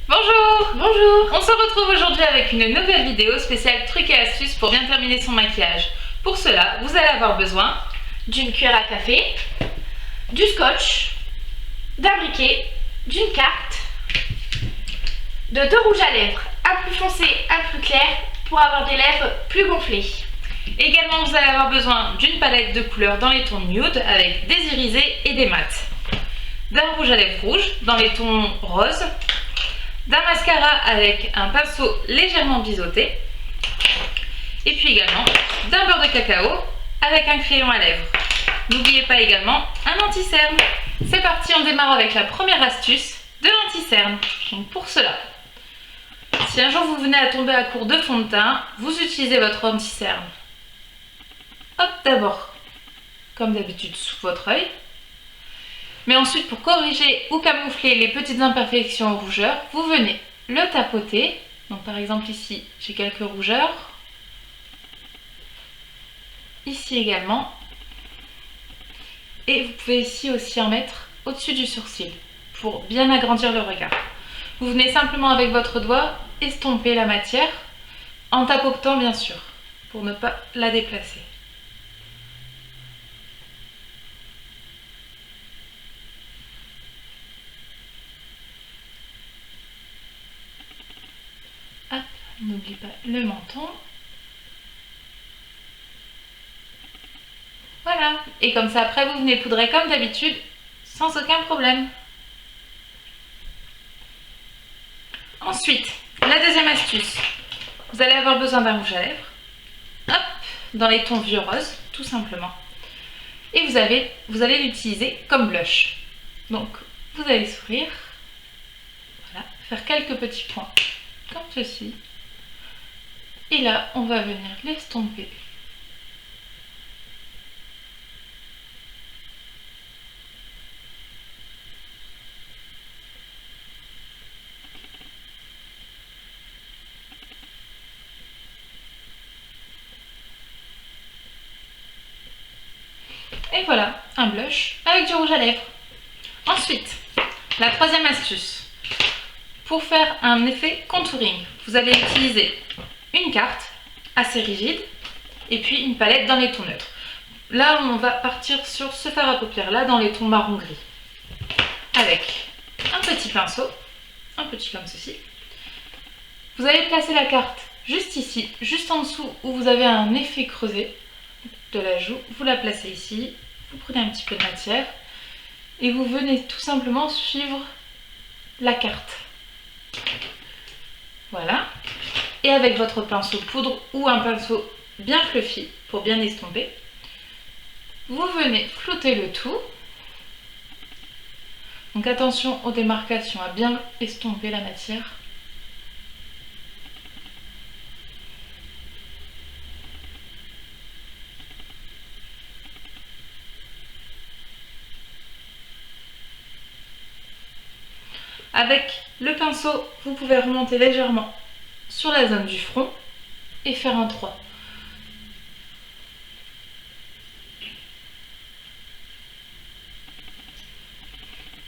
Bonjour! Bonjour! On se retrouve aujourd'hui avec une nouvelle vidéo spéciale trucs et astuces pour bien terminer son maquillage. Pour cela, vous allez avoir besoin d'une cuillère à café, du scotch, d'un briquet, d'une carte, de deux rouges à lèvres, un plus foncé, un plus clair, pour avoir des lèvres plus gonflées. Également, vous allez avoir besoin d'une palette de couleurs dans les tons nude avec des irisés et des mats, d'un rouge à lèvres rouge dans les tons roses, d'un mascara avec un pinceau légèrement biseauté et puis également d'un beurre de cacao avec un crayon à lèvres. N'oubliez pas également un anti-cerne. C'est parti, on démarre avec la première astuce de l'anti-cerne. Donc pour cela, si un jour vous venez à tomber à court de fond de teint, vous utilisez votre anti-cerne. Hop, d'abord, comme d'habitude, sous votre œil. Mais ensuite, pour corriger ou camoufler les petites imperfections ou rougeurs, vous venez le tapoter. Donc par exemple ici, j'ai quelques rougeurs. Ici également. Et vous pouvez ici aussi en mettre au-dessus du sourcil pour bien agrandir le regard. Vous venez simplement avec votre doigt estomper la matière en tapotant bien sûr pour ne pas la déplacer. Hop, n'oublie pas le menton. Voilà, et comme ça après vous venez poudrer comme d'habitude sans aucun problème. Ensuite, la deuxième astuce, vous allez avoir besoin d'un rouge à lèvres, hop, dans les tons vieux rose, tout simplement. Et vous allez l'utiliser comme blush. Donc, vous allez sourire, voilà, faire quelques petits points comme ceci. Et là, on va venir l'estomper. Et voilà, un blush avec du rouge à lèvres. Ensuite, la troisième astuce. Pour faire un effet contouring, vous allez utiliser une carte assez rigide et puis une palette dans les tons neutres. Là, on va partir sur ce fard à paupières là dans les tons marron gris. Avec un petit pinceau, un petit comme ceci. Vous allez placer la carte juste ici, juste en dessous où vous avez un effet creusé de la joue. Vous la placez ici, vous prenez un petit peu de matière et vous venez tout simplement suivre la carte. Voilà. Et avec votre pinceau poudre ou un pinceau bien fluffy pour bien estomper, vous venez flouter le tout. Donc attention aux démarcations, à bien estomper la matière. Avec le pinceau, vous pouvez remonter légèrement sur la zone du front et faire un 3.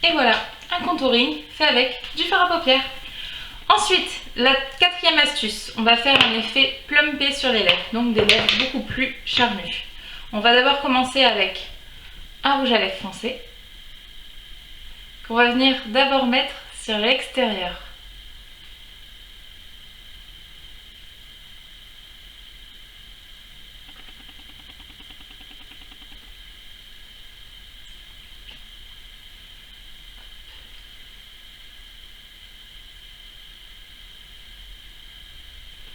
Et voilà, un contouring fait avec du fard à paupières. Ensuite, la quatrième astuce, on va faire un effet plumpé sur les lèvres, donc des lèvres beaucoup plus charnues. On va d'abord commencer avec un rouge à lèvres foncé, qu'on va venir d'abord mettre sur l'extérieur.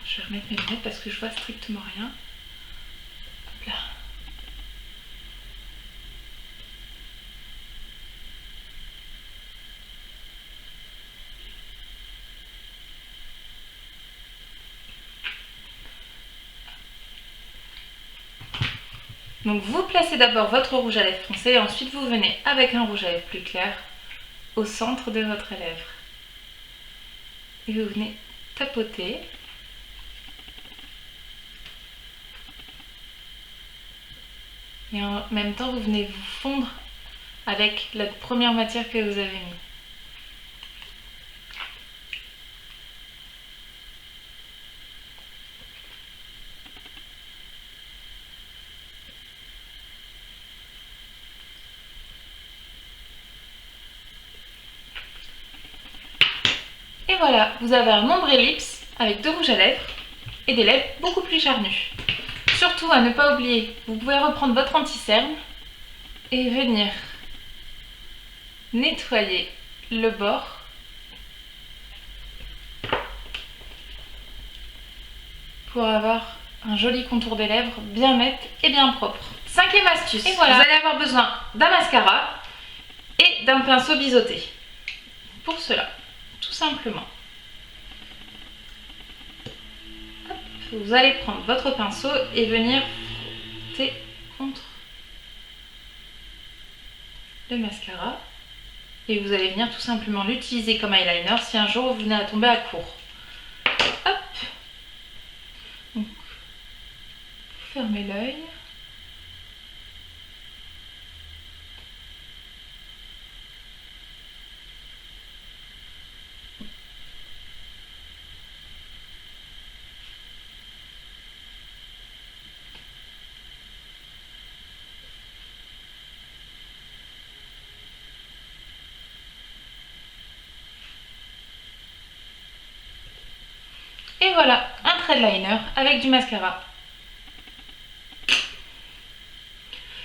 Je vais remettre mes lunettes parce que je vois strictement rien. Hop là. Donc vous placez d'abord votre rouge à lèvres foncé et ensuite vous venez avec un rouge à lèvres plus clair au centre de votre lèvre. Et vous venez tapoter. Et en même temps, vous venez vous fondre avec la première matière que vous avez mis. Et voilà, vous avez un ombre ellipse avec 2 rouges à lèvres et des lèvres beaucoup plus charnues. Surtout à ne pas oublier, vous pouvez reprendre votre anti-cerne et venir nettoyer le bord pour avoir un joli contour des lèvres bien net et bien propre. 5e astuce, et voilà, vous allez avoir besoin d'un mascara et d'un pinceau biseauté. Pour cela, tout simplement, hop, vous allez prendre votre pinceau et venir frotter contre le mascara. Et vous allez venir tout simplement l'utiliser comme eyeliner si un jour vous venez à tomber à court. Hop. Donc, vous fermez l'œil. Et voilà, un trait de liner avec du mascara.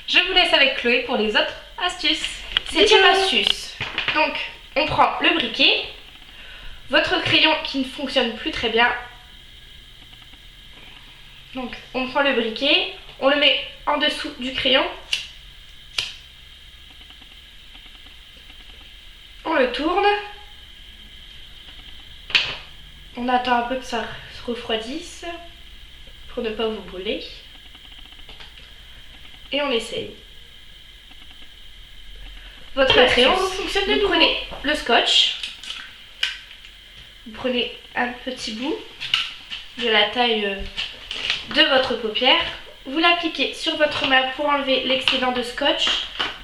Je vous laisse avec Chloé pour les autres astuces. 7e astuce. Donc, on prend le briquet, votre crayon qui ne fonctionne plus très bien. Donc, on prend le briquet, on le met en dessous du crayon. On le tourne. On attend un peu que ça se refroidisse pour ne pas vous brûler. Et on essaye. Votre crayon fonctionne de nouveau. Vous prenez le scotch. Vous prenez un petit bout de la taille de votre paupière. Vous l'appliquez sur votre main pour enlever l'excédent de scotch,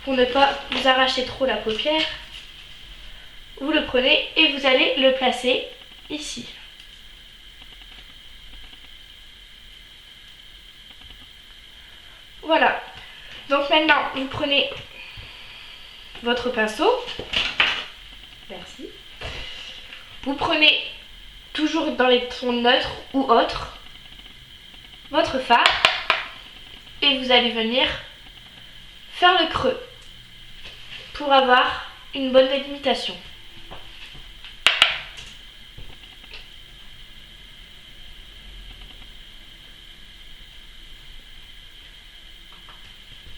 pour ne pas vous arracher trop la paupière. Vous le prenez et vous allez le placer ici. Voilà. Donc maintenant, vous prenez votre pinceau. Merci. Vous prenez, toujours dans les tons neutres ou autres, votre fard. Et vous allez venir faire le creux pour avoir une bonne délimitation.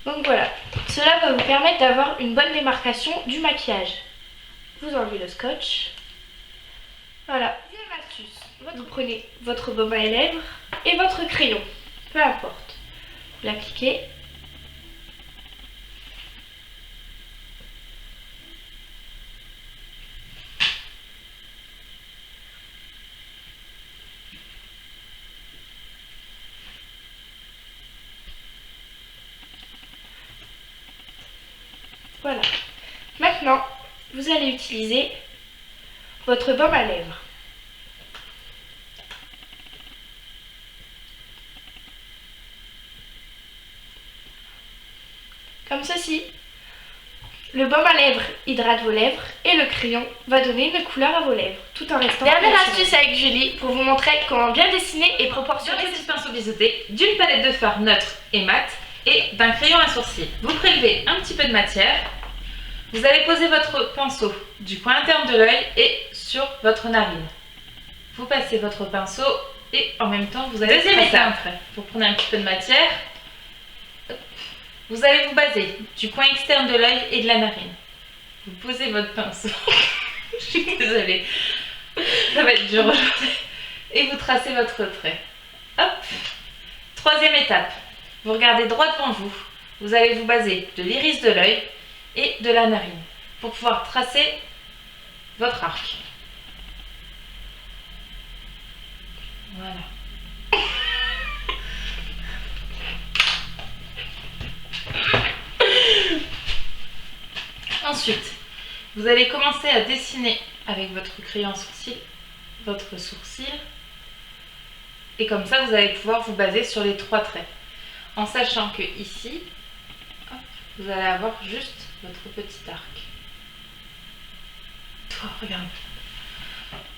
Donc voilà, cela va vous permettre d'avoir une bonne démarcation du maquillage. Vous enlevez le scotch. Voilà, deuxième astuce. Vous prenez votre baume à lèvres et votre crayon, peu importe. Vous l'appliquez. Voilà. Maintenant, vous allez utiliser votre baume à lèvres. Comme ceci. Le baume à lèvres hydrate vos lèvres et le crayon va donner une couleur à vos lèvres tout en restant naturel. Dernière astuce avec Julie pour vous montrer comment bien dessiner et proportionner Sur petit pinceau biseauté, d'une palette de fard neutre et mat et d'un crayon à sourcils. Vous prélevez un petit peu de matière. Vous allez poser votre pinceau du coin interne de l'œil et sur votre narine. Vous passez votre pinceau et en même temps vous allez tracer un trait. Vous prenez un petit peu de matière. Vous allez vous baser du coin externe de l'œil et de la narine. Vous posez votre pinceau. Je suis désolée. Ça va être dur aujourd'hui. Et vous tracez votre trait. Hop. Troisième étape. Vous regardez droit devant vous. Vous allez vous baser de l'iris de l'œil et de la narine pour pouvoir tracer votre arc. Voilà. Ensuite, vous allez commencer à dessiner avec votre crayon à sourcil votre sourcil et comme ça vous allez pouvoir vous baser sur les 3 traits en sachant que ici hop, vous allez avoir juste votre petit arc. Toi, regarde.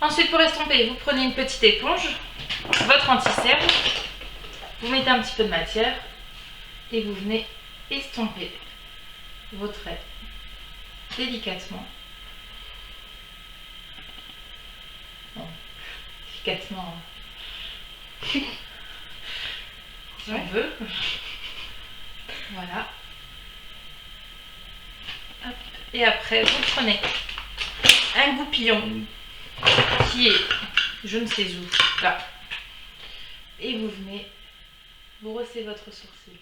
Ensuite, pour estomper, vous prenez une petite éponge, votre anti-cerne, vous mettez un petit peu de matière et vous venez estomper vos traits délicatement. Bon, efficacement, si on veut. Voilà. Hop. Et après, vous prenez un goupillon qui est, je ne sais où, là. Et vous venez, vous rossez votre sourcil.